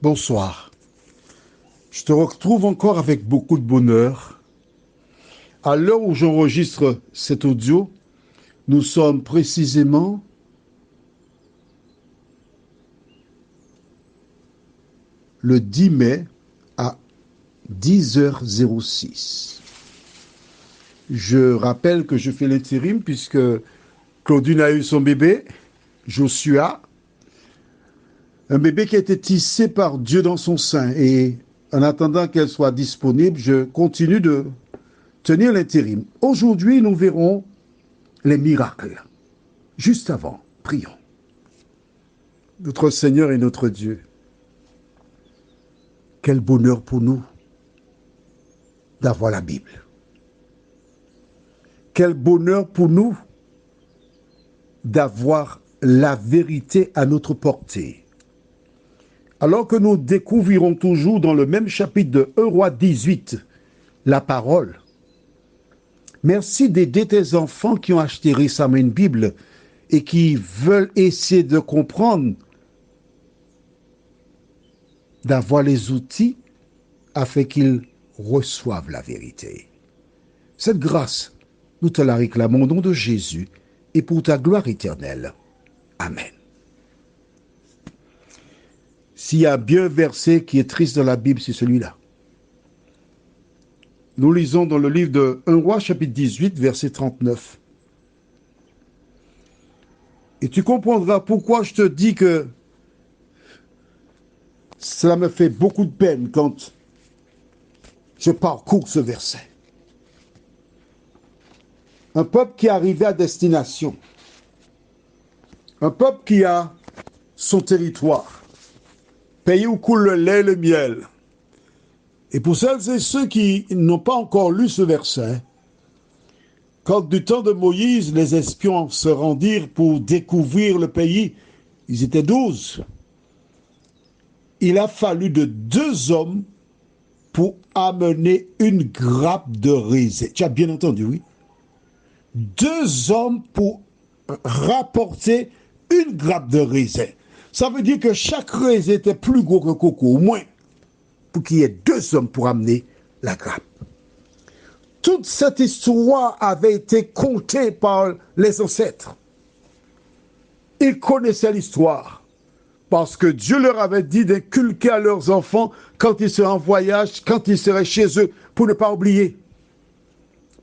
Bonsoir. Je te retrouve encore avec beaucoup de bonheur. À l'heure où j'enregistre cet audio, nous sommes précisément le 10 mai à 10h06. Je rappelle que je fais l'intérim puisque Claudine a eu son bébé, Joshua, un bébé qui a été tissé par Dieu dans son sein. Et en attendant qu'elle soit disponible, je continue de tenir l'intérim. Aujourd'hui, nous verrons les miracles. Juste avant, prions. Notre Seigneur et notre Dieu, quel bonheur pour nous d'avoir la Bible. Quel bonheur pour nous d'avoir la vérité à notre portée. Alors que nous découvrirons toujours dans le même chapitre de 1 Roi 18 la parole. Merci d'aider tes enfants qui ont acheté récemment une Bible et qui veulent essayer de comprendre, d'avoir les outils afin qu'ils reçoivent la vérité. Cette grâce, nous te la réclamons au nom de Jésus et pour ta gloire éternelle. Amen. S'il y a bien un verset qui est triste dans la Bible, c'est celui-là. Nous lisons dans le livre de 1 Roi, chapitre 18, verset 39. Et tu comprendras pourquoi je te dis que cela me fait beaucoup de peine quand je parcours ce verset. Un peuple qui est arrivé à destination. Un peuple qui a son territoire. Pays où coule le lait et le miel. Et pour celles et ceux qui n'ont pas encore lu ce verset, quand du temps de Moïse, les espions se rendirent pour découvrir le pays, ils étaient 12. Il a fallu de 2 hommes pour amener une grappe de raisin. Tu as bien entendu, oui? 2 hommes pour rapporter une grappe de raisin. Ça veut dire que chaque raisin était plus gros que coco, au moins, pour qu'il y ait 2 hommes pour amener la grappe. Toute cette histoire avait été contée par les ancêtres. Ils connaissaient l'histoire parce que Dieu leur avait dit d'inculquer à leurs enfants quand ils seraient en voyage, quand ils seraient chez eux, pour ne pas oublier.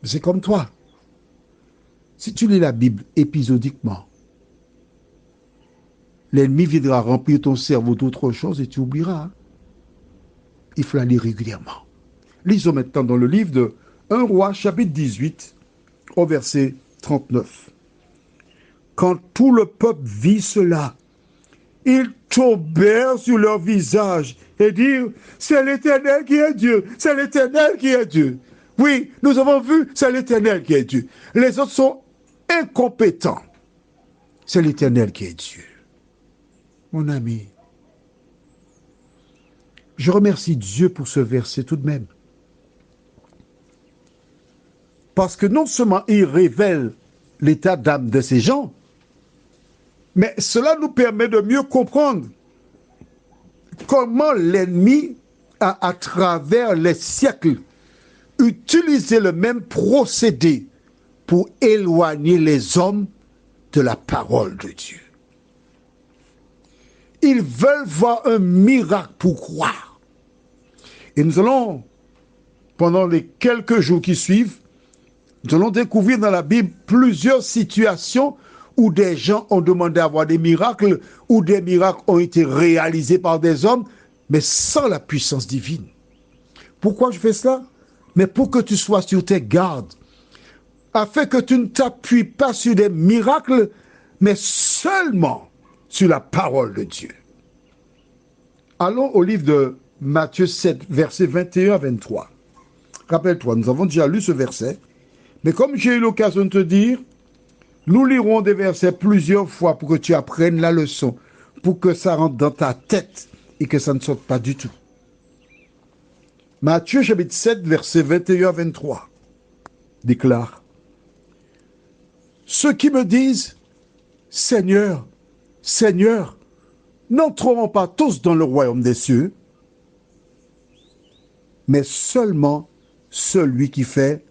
C'est comme toi. Si tu lis la Bible épisodiquement, l'ennemi viendra remplir ton cerveau d'autres choses et tu oublieras. Il faut la lire régulièrement. Lisons maintenant dans le livre de 1 Roi, chapitre 18, au verset 39. Quand tout le peuple vit cela, ils tombèrent sur leur visage et dirent, c'est l'Éternel qui est Dieu, c'est l'Éternel qui est Dieu. Oui, nous avons vu, c'est l'Éternel qui est Dieu. Les autres sont incompétents. C'est l'Éternel qui est Dieu. Mon ami, je remercie Dieu pour ce verset tout de même. Parce que non seulement il révèle l'état d'âme de ces gens, mais cela nous permet de mieux comprendre comment l'ennemi a, à travers les siècles, utilisé le même procédé pour éloigner les hommes de la parole de Dieu. Ils veulent voir un miracle pour croire. Et nous allons, pendant les quelques jours qui suivent, nous allons découvrir dans la Bible plusieurs situations où des gens ont demandé à voir des miracles, où des miracles ont été réalisés par des hommes, mais sans la puissance divine. Pourquoi je fais cela? Mais pour que tu sois sur tes gardes, afin que tu ne t'appuies pas sur des miracles, mais seulement sur la parole de Dieu. Allons au livre de Matthieu 7, versets 21 à 23. Rappelle-toi, nous avons déjà lu ce verset, mais comme j'ai eu l'occasion de te dire, nous lirons des versets plusieurs fois pour que tu apprennes la leçon, pour que ça rentre dans ta tête et que ça ne sorte pas du tout. Matthieu chapitre 7, versets 21 à 23 déclare: Ceux qui me disent, Seigneur, Seigneur, n'entreront pas tous dans le royaume des cieux, mais seulement celui qui fait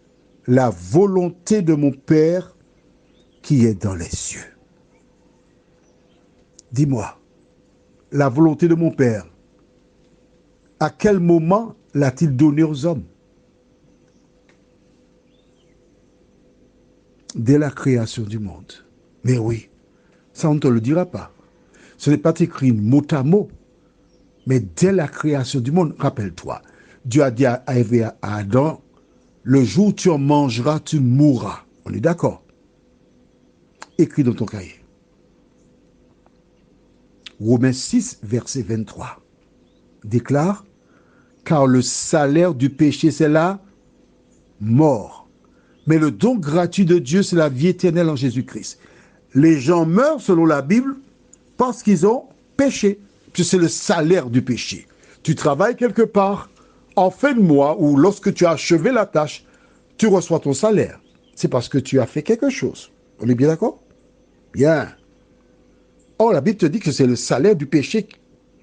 la volonté de mon Père qui est dans les cieux. Dis-moi, la volonté de mon Père, à quel moment l'a-t-il donnée aux hommes? Dès la création du monde. Mais oui, ça on ne te le dira pas. Ce n'est pas écrit mot à mot, mais dès la création du monde, rappelle-toi, Dieu a dit à Ève et à Adam, le jour où tu en mangeras, tu mourras. On est d'accord? Écrit dans ton cahier. Romains 6, verset 23, déclare, car le salaire du péché, c'est la mort. Mais le don gratuit de Dieu, c'est la vie éternelle en Jésus-Christ. Les gens meurent, selon la Bible, parce qu'ils ont péché. C'est le salaire du péché. Tu travailles quelque part, en fin de mois, ou lorsque tu as achevé la tâche, tu reçois ton salaire. C'est parce que tu as fait quelque chose. On est bien d'accord? Bien. Or, la Bible te dit que c'est le salaire du péché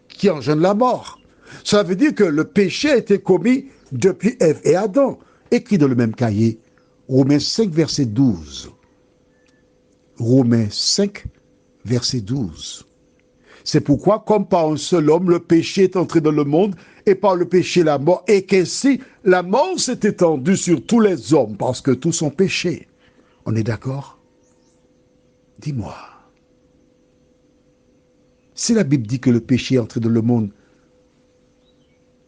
qui engendre la mort. Ça veut dire que le péché a été commis depuis Ève et Adam, écrit dans le même cahier, Romains 5, verset 12. Romains 5, verset 12. C'est pourquoi, comme par un seul homme, le péché est entré dans le monde, et par le péché la mort, et qu'ainsi la mort s'est étendue sur tous les hommes, parce que tous ont péché. On est d'accord? Dis-moi. Si la Bible dit que le péché est entré dans le monde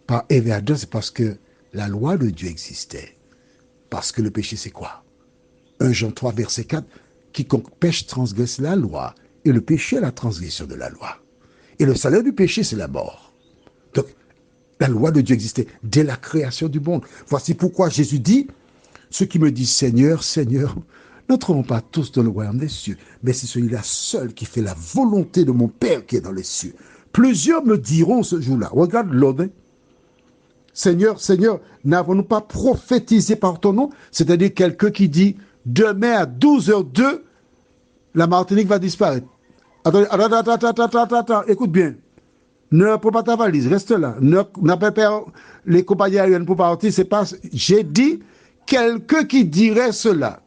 par Ève et Adam, c'est parce que la loi de Dieu existait. Parce que le péché, c'est quoi? 1 Jean 3, verset 4, quiconque pêche transgresse la loi, et le péché est la transgression de la loi. Et le salaire du péché, c'est la mort. Donc, la loi de Dieu existait dès la création du monde. Voici pourquoi Jésus dit, ceux qui me disent Seigneur, Seigneur, n'entreront pas tous dans le royaume des cieux, mais c'est celui-là seul qui fait la volonté de mon Père qui est dans les cieux. Plusieurs me diront ce jour-là, regarde l'ordre, Seigneur, Seigneur, n'avons-nous pas prophétisé par ton nom? C'est-à-dire quelqu'un qui dit, demain à 12h02, la Martinique va disparaître. Attends, écoute bien. Ne prends pas ta valise, reste là. N'appelle pas les compagnies aériennes pour partir. C'est pas. J'ai dit quelqu'un qui dirait cela.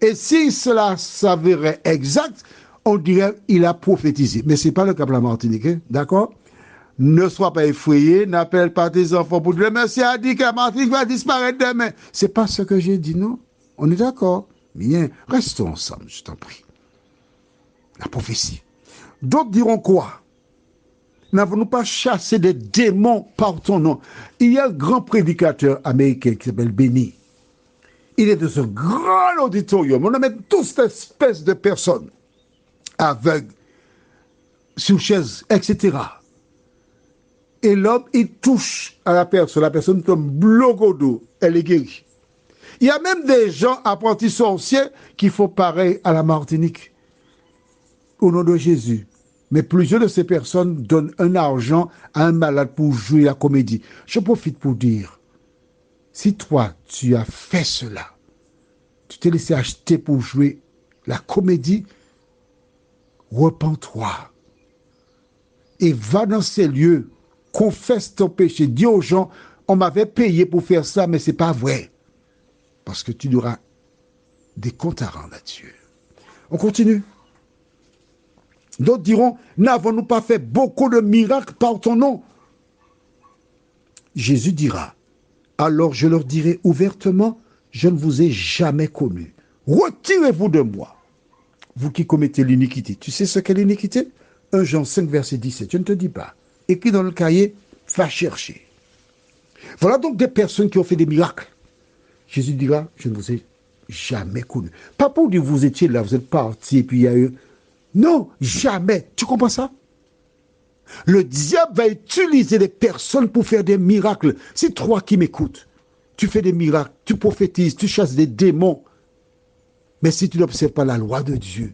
Et si cela s'avérait exact, on dirait il a prophétisé. Mais ce n'est pas le cas de la Martinique, hein? D'accord? Ne sois pas effrayé, n'appelle pas tes enfants pour dire merci a dit que la Martinique va disparaître demain. C'est pas ce que j'ai dit, non? On est d'accord? Bien, restons ensemble, je t'en prie. La prophétie. D'autres diront quoi? N'avons-nous pas chassé des démons par ton nom? Il y a un grand prédicateur américain qui s'appelle Benny. Il est de ce grand auditorium. On a mis toute cette espèce de personnes aveugles, sur chaise, etc. Et l'homme, il touche à la personne tombe blogodo, elle est guérie. Il y a même des gens apprentis sorciers qui font pareil à la Martinique, au nom de Jésus. Mais plusieurs de ces personnes donnent un argent à un malade pour jouer la comédie. Je profite pour dire, si toi, tu as fait cela, tu t'es laissé acheter pour jouer la comédie, repens-toi et va dans ces lieux, confesse ton péché, dis aux gens, on m'avait payé pour faire ça, mais c'est pas vrai. Parce que tu auras des comptes à rendre à Dieu. On continue. D'autres diront, n'avons-nous pas fait beaucoup de miracles par ton nom? Jésus dira, alors je leur dirai ouvertement, je ne vous ai jamais connu. Retirez-vous de moi, vous qui commettez l'iniquité. Tu sais ce qu'est l'iniquité? 1 Jean 5, verset 17. Je ne te dis pas. Écrit dans le cahier, va chercher. Voilà donc des personnes qui ont fait des miracles. Jésus dira, je ne vous ai jamais connu. Pas pour dire vous étiez là, vous êtes partis, et puis il y a eu... Non, jamais. Tu comprends ça? Le diable va utiliser des personnes pour faire des miracles. C'est toi qui m'écoutes. Tu fais des miracles, tu prophétises, tu chasses des démons. Mais si tu n'observes pas la loi de Dieu,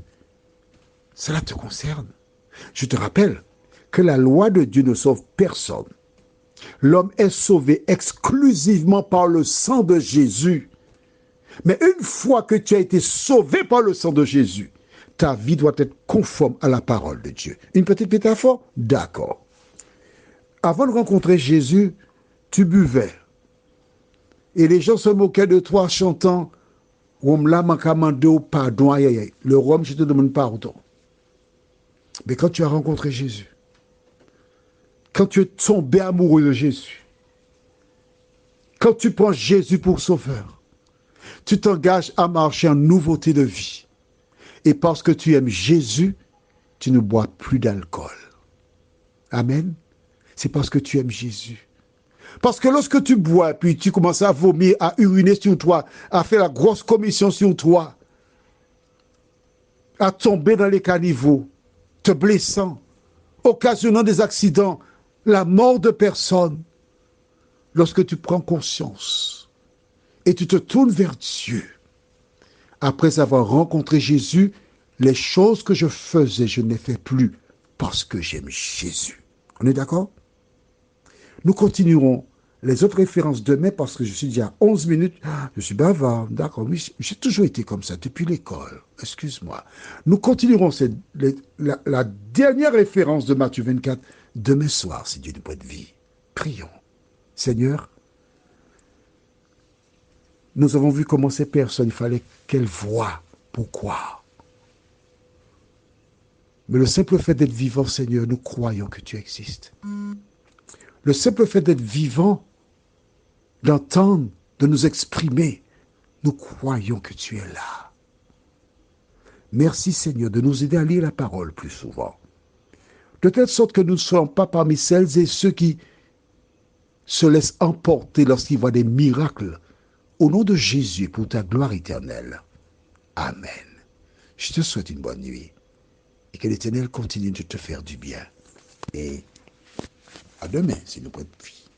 cela te concerne. Je te rappelle que la loi de Dieu ne sauve personne. L'homme est sauvé exclusivement par le sang de Jésus. Mais une fois que tu as été sauvé par le sang de Jésus, ta vie doit être conforme à la parole de Dieu. Une petite métaphore? D'accord. Avant de rencontrer Jésus, tu buvais. Et les gens se moquaient de toi chantant Rome là, manquamando, pardon, aïe, aïe. Le rhum, je te demande pardon. Mais quand tu as rencontré Jésus, quand tu es tombé amoureux de Jésus, quand tu prends Jésus pour sauveur, tu t'engages à marcher en nouveauté de vie. Et parce que tu aimes Jésus, tu ne bois plus d'alcool. Amen. C'est parce que tu aimes Jésus. Parce que lorsque tu bois, puis tu commences à vomir, à uriner sur toi, à faire la grosse commission sur toi, à tomber dans les caniveaux, te blessant, occasionnant des accidents, la mort de personnes, lorsque tu prends conscience et tu te tournes vers Dieu, après avoir rencontré Jésus, les choses que je faisais, je ne les fais plus parce que j'aime Jésus. On est d'accord? Nous continuerons les autres références demain parce que je suis déjà à 11 minutes. Je suis bavard, d'accord. Oui, j'ai toujours été comme ça depuis l'école. Excuse-moi. Nous continuerons la dernière référence de Matthieu 24 demain soir, si Dieu nous prête vie. Prions. Seigneur, nous avons vu comment ces personnes, il fallait qu'elles voient pourquoi. Mais le simple fait d'être vivant, Seigneur, nous croyons que tu existes. Le simple fait d'être vivant, d'entendre, de nous exprimer, nous croyons que tu es là. Merci Seigneur de nous aider à lire la parole plus souvent. De telle sorte que nous ne soyons pas parmi celles et ceux qui se laissent emporter lorsqu'ils voient des miracles. Au nom de Jésus, pour ta gloire éternelle. Amen. Je te souhaite une bonne nuit et que l'Éternel continue de te faire du bien. Et à demain, si nous prête vie.